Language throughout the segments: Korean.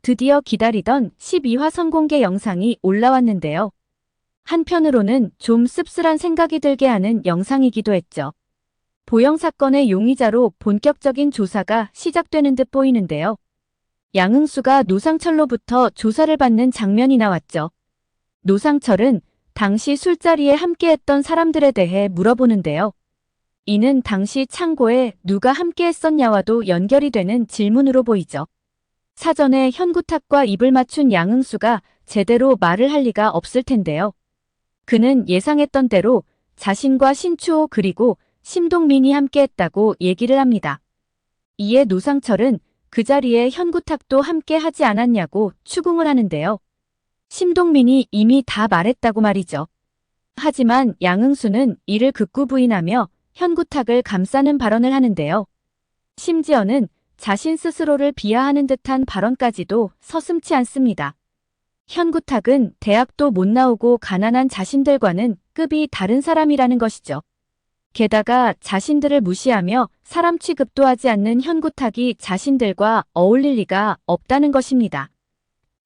드디어 기다리던 12화 선공개 영상이 올라왔는데요. 한편으로는 좀 씁쓸한 생각이 들게 하는 영상이기도 했죠. 보영 사건의 용의자로 본격적인 조사가 시작되는 듯 보이는데요. 양흥수가 노상철로부터 조사를 받는 장면이 나왔죠. 노상철은 당시 술자리에 함께했던 사람들에 대해 물어보는데요. 이는 당시 창고에 누가 함께했었냐와도 연결이 되는 질문으로 보이죠. 사전에 현구탁과 입을 맞춘 양흥수가 제대로 말을 할 리가 없을 텐데요. 그는 예상했던 대로 자신과 신추호 그리고 심동민이 함께했다고 얘기를 합니다. 이에 노상철은 그 자리에 현구탁도 함께 하지 않았냐고 추궁을 하는데요. 심동민이 이미 다 말했다고 말이죠. 하지만 양흥수는 이를 극구 부인하며 현구탁을 감싸는 발언을 하는데요. 심지어는 자신 스스로를 비하하는 듯한 발언까지도 서슴지 않습니다. 현구탁은 대학도 못 나오고 가난한 자신들과는 급이 다른 사람이라는 것이죠. 게다가 자신들을 무시하며 사람 취급도 하지 않는 현구탁이 자신들과 어울릴 리가 없다는 것입니다.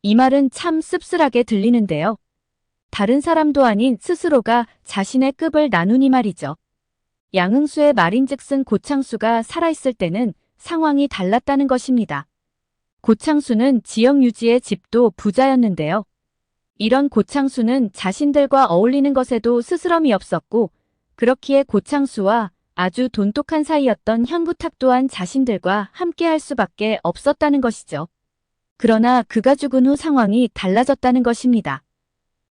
이 말은 참 씁쓸하게 들리는데요. 다른 사람도 아닌 스스로가 자신의 급을 나누니 말이죠. 양흥수의 말인즉슨 고창수가 살아있을 때는 상황이 달랐다는 것입니다. 고창수는 지역 유지의 집도 부자였는데요. 이런 고창수는 자신들과 어울리는 것에도 스스럼이 없었고 그렇기에 고창수와 아주 돈독한 사이였던 현구탁 또한 자신들과 함께할 수밖에 없었다는 것이죠. 그러나 그가 죽은 후 상황이 달라졌다는 것입니다.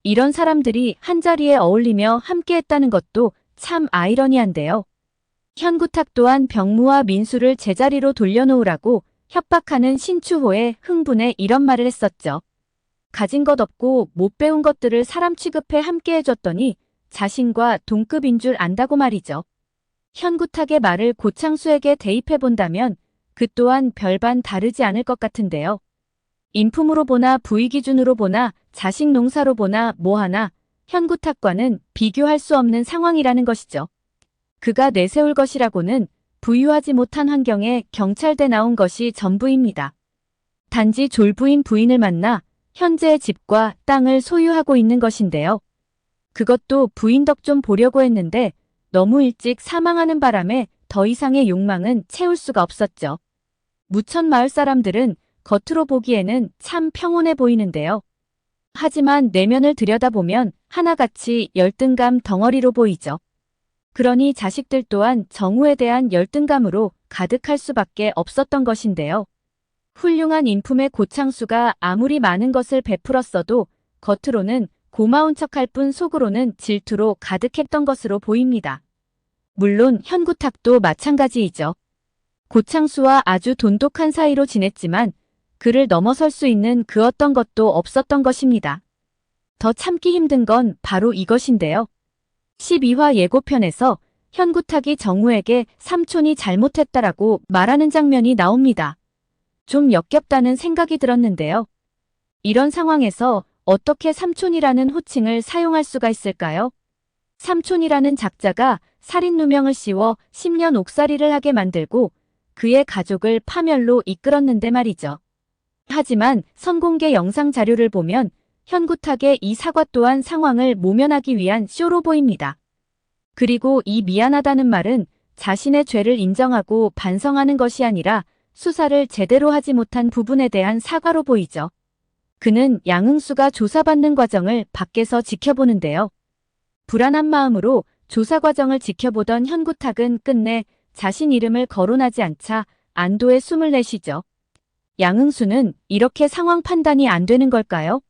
이런 사람들이 한자리에 어울리며 함께했다는 것도 참 아이러니한데요. 현구탁 또한 병무와 민수를 제자리로 돌려놓으라고 협박하는 신추호의 흥분에 이런 말을 했었죠. 가진 것 없고 못 배운 것들을 사람 취급해 함께 해줬더니 자신과 동급인 줄 안다고 말이죠. 현구탁의 말을 고창수에게 대입해본다면 그 또한 별반 다르지 않을 것 같은데요. 인품으로 보나 부위 기준으로 보나 자식 농사로 보나 뭐하나 현구탁과는 비교할 수 없는 상황이라는 것이죠. 그가 내세울 것이라고는 부유하지 못한 환경에 경찰대 나온 것이 전부입니다. 단지 졸부인 부인을 만나 현재의 집과 땅을 소유하고 있는 것인데요. 그것도 부인 덕 좀 보려고 했는데 너무 일찍 사망하는 바람에 더 이상의 욕망은 채울 수가 없었죠. 무천 마을 사람들은 겉으로 보기에는 참 평온해 보이는데요. 하지만 내면을 들여다보면 하나같이 열등감 덩어리로 보이죠. 그러니 자식들 또한 정우에 대한 열등감으로 가득할 수밖에 없었던 것인데요. 훌륭한 인품의 고창수가 아무리 많은 것을 베풀었어도 겉으로는 고마운 척할 뿐 속으로는 질투로 가득했던 것으로 보입니다. 물론 현구탁도 마찬가지이죠. 고창수와 아주 돈독한 사이로 지냈지만 그를 넘어설 수 있는 그 어떤 것도 없었던 것입니다. 더 참기 힘든 건 바로 이것인데요. 12화 예고편에서 현구탁이 정우에게 삼촌이 잘못했다라고 말하는 장면이 나옵니다. 좀 역겹다는 생각이 들었는데요. 이런 상황에서 어떻게 삼촌이라는 호칭을 사용할 수가 있을까요? 삼촌이라는 작자가 살인 누명을 씌워 10년 옥살이를 하게 만들고 그의 가족을 파멸로 이끌었는데 말이죠. 하지만 선공개 영상 자료를 보면 현구탁의 이 사과 또한 상황을 모면하기 위한 쇼로 보입니다. 그리고 이 미안하다는 말은 자신의 죄를 인정하고 반성하는 것이 아니라 수사를 제대로 하지 못한 부분에 대한 사과로 보이죠. 그는 양흥수가 조사받는 과정을 밖에서 지켜보는데요. 불안한 마음으로 조사 과정을 지켜보던 현구탁은 끝내 자신 이름을 거론하지 않자 안도의 숨을 내쉬죠. 양흥수는 이렇게 상황 판단이 안 되는 걸까요?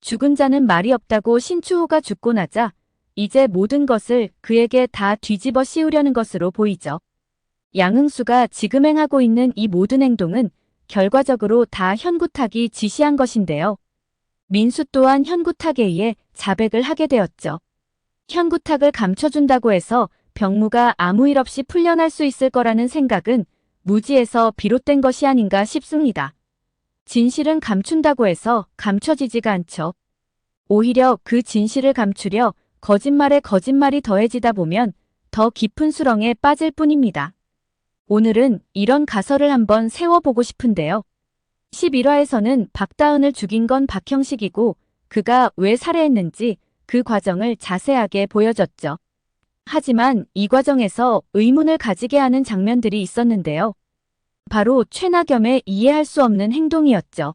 죽은 자는 말이 없다고 신추호가 죽고 나자 이제 모든 것을 그에게 다 뒤집어 씌우려는 것으로 보이죠. 양흥수가 지금 행하고 있는 이 모든 행동은 결과적으로 다 현구탁이 지시한 것인데요. 민수 또한 현구탁에 의해 자백을 하게 되었죠. 현구탁을 감춰준다고 해서 병무가 아무 일 없이 풀려날 수 있을 거라는 생각은 무지에서 비롯된 것이 아닌가 싶습니다. 진실은 감춘다고 해서 감춰지지가 않죠. 오히려 그 진실을 감추려 거짓말에 거짓말이 더해지다 보면 더 깊은 수렁에 빠질 뿐입니다. 오늘은 이런 가설을 한번 세워보고 싶은데요. 11화에서는 박다은을 죽인 건 박형식이고 그가 왜 살해했는지 그 과정을 자세하게 보여줬죠. 하지만 이 과정에서 의문을 가지게 하는 장면들이 있었는데요. 바로 최나겸의 이해할 수 없는 행동이었죠.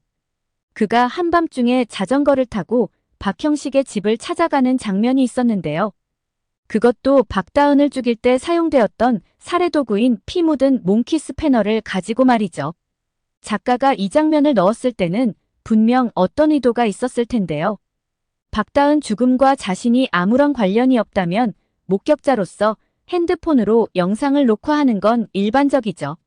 그가 한밤중에 자전거를 타고 박형식의 집을 찾아가는 장면이 있었는데요. 그것도 박다은을 죽일 때 사용되었던 살해도구인 피 묻은 몽키 스패너를 가지고 말이죠. 작가가 이 장면을 넣었을 때는 분명 어떤 의도가 있었을 텐데요. 박다은 죽음과 자신이 아무런 관련이 없다면 목격자로서 핸드폰으로 영상을 녹화하는 건 일반적이죠.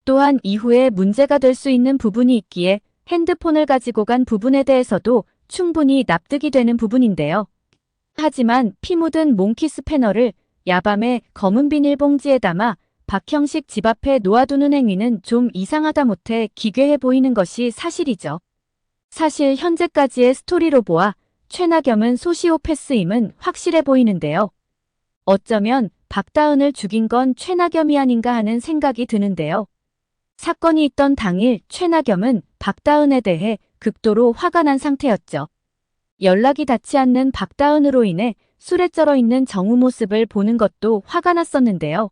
또한 이후에 문제가 될 수 있는 부분이 있기에 핸드폰을 가지고 간 부분에 대해서도 충분히 납득이 되는 부분인데요. 하지만 피 묻은 몽키 스패너를 야밤에 검은 비닐봉지에 담아 박형식 집 앞에 놓아두는 행위는 좀 이상하다 못해 기괴해 보이는 것이 사실이죠. 사실 현재까지의 스토리로 보아 최나겸은 소시오패스임은 확실해 보이는데요. 어쩌면 박다은을 죽인 건 최나겸이 아닌가 하는 생각이 드는데요. 사건이 있던 당일 최나겸은 박다은에 대해 극도로 화가 난 상태였죠. 연락이 닿지 않는 박다은으로 인해 술에 쩔어 있는 정우 모습을 보는 것도 화가 났었는데요.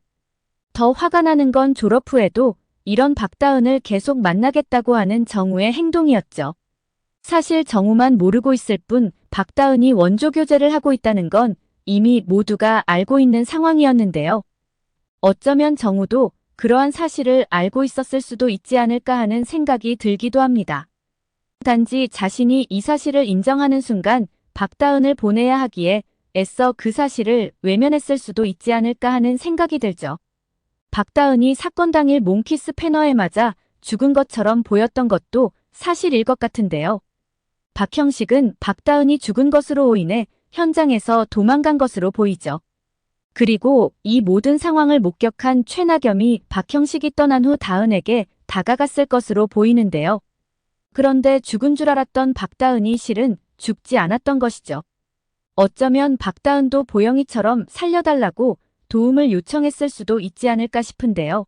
더 화가 나는 건 졸업 후에도 이런 박다은을 계속 만나겠다고 하는 정우의 행동이었죠. 사실 정우만 모르고 있을 뿐 박다은이 원조 교제를 하고 있다는 건 이미 모두가 알고 있는 상황이었는데요. 어쩌면 정우도 그러한 사실을 알고 있었을 수도 있지 않을까 하는 생각이 들기도 합니다. 단지 자신이 이 사실을 인정하는 순간 박다은을 보내야 하기에 애써 그 사실을 외면했을 수도 있지 않을까 하는 생각이 들죠. 박다은이 사건 당일 몽키 스패너에 맞아 죽은 것처럼 보였던 것도 사실일 것 같은데요. 박형식은 박다은이 죽은 것으로 오인해 현장에서 도망간 것으로 보이죠. 그리고 이 모든 상황을 목격한 최나겸이 박형식이 떠난 후 다은에게 다가갔을 것으로 보이는데요. 그런데 죽은 줄 알았던 박다은이 실은 죽지 않았던 것이죠. 어쩌면 박다은도 보영이처럼 살려달라고 도움을 요청했을 수도 있지 않을까 싶은데요.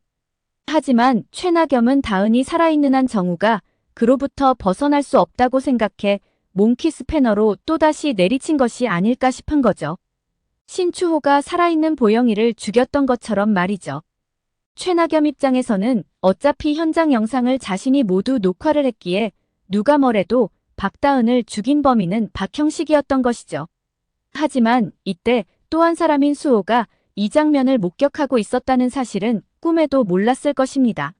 하지만 최나겸은 다은이 살아있는 한 정우가 그로부터 벗어날 수 없다고 생각해 몽키 스패너로 또다시 내리친 것이 아닐까 싶은 거죠. 신추호가 살아있는 보영이를 죽였던 것처럼 말이죠. 최나겸 입장에서는 어차피 현장 영상을 자신이 모두 녹화를 했기에 누가 뭐래도 박다은을 죽인 범인은 박형식이었던 것이죠. 하지만 이때 또 한 사람인 수호가 이 장면을 목격하고 있었다는 사실은 꿈에도 몰랐을 것입니다.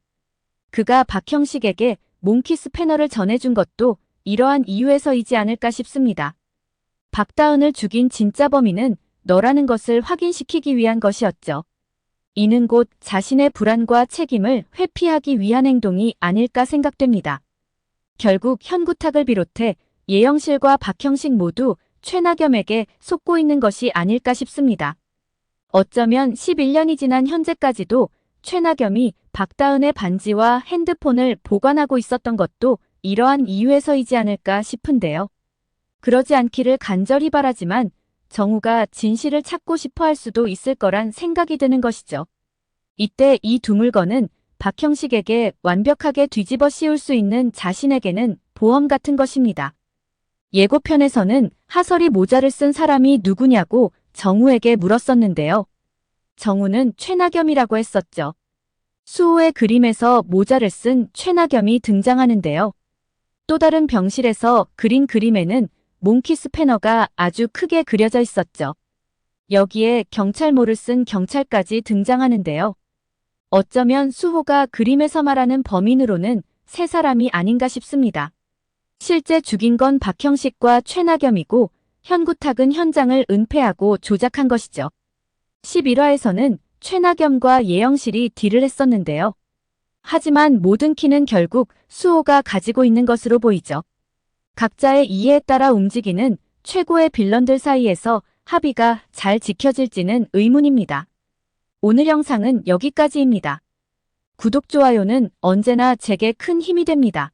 그가 박형식에게 몽키 스패너를 전해준 것도 이러한 이유에서이지 않을까 싶습니다. 박다은을 죽인 진짜 범인은 너라는 것을 확인시키기 위한 것이었죠. 이는 곧 자신의 불안과 책임을 회피하기 위한 행동이 아닐까 생각됩니다. 결국 현구탁을 비롯해 예영실과 박형식 모두 최나겸에게 속고 있는 것이 아닐까 싶습니다. 어쩌면 11년이 지난 현재까지도 최나겸이 박다은의 반지와 핸드폰을 보관하고 있었던 것도 이러한 이유에서이지 않을까 싶은데요. 그러지 않기를 간절히 바라지만 정우가 진실을 찾고 싶어 할 수도 있을 거란 생각이 드는 것이죠. 이때 이 두 물건은 박형식에게 완벽하게 뒤집어 씌울 수 있는 자신에게는 보험 같은 것입니다. 예고편에서는 하설이 모자를 쓴 사람이 누구냐고 정우에게 물었었는데요. 정우는 최나겸이라고 했었죠. 수호의 그림에서 모자를 쓴 최나겸이 등장하는데요. 또 다른 병실에서 그린 그림에는 몽키 스패너가 아주 크게 그려져 있었죠. 여기에 경찰모를 쓴 경찰까지 등장하는데요. 어쩌면 수호가 그림에서 말하는 범인으로는 세 사람이 아닌가 싶습니다. 실제 죽인 건 박형식과 최나겸이고 현구탁은 현장을 은폐하고 조작한 것이죠. 11화에서는 최나겸과 예영실이 딜을 했었는데요. 하지만 모든 키는 결국 수호가 가지고 있는 것으로 보이죠. 각자의 이해에 따라 움직이는 최고의 빌런들 사이에서 합의가 잘 지켜질지는 의문입니다. 오늘 영상은 여기까지입니다. 구독, 좋아요는 언제나 제게 큰 힘이 됩니다.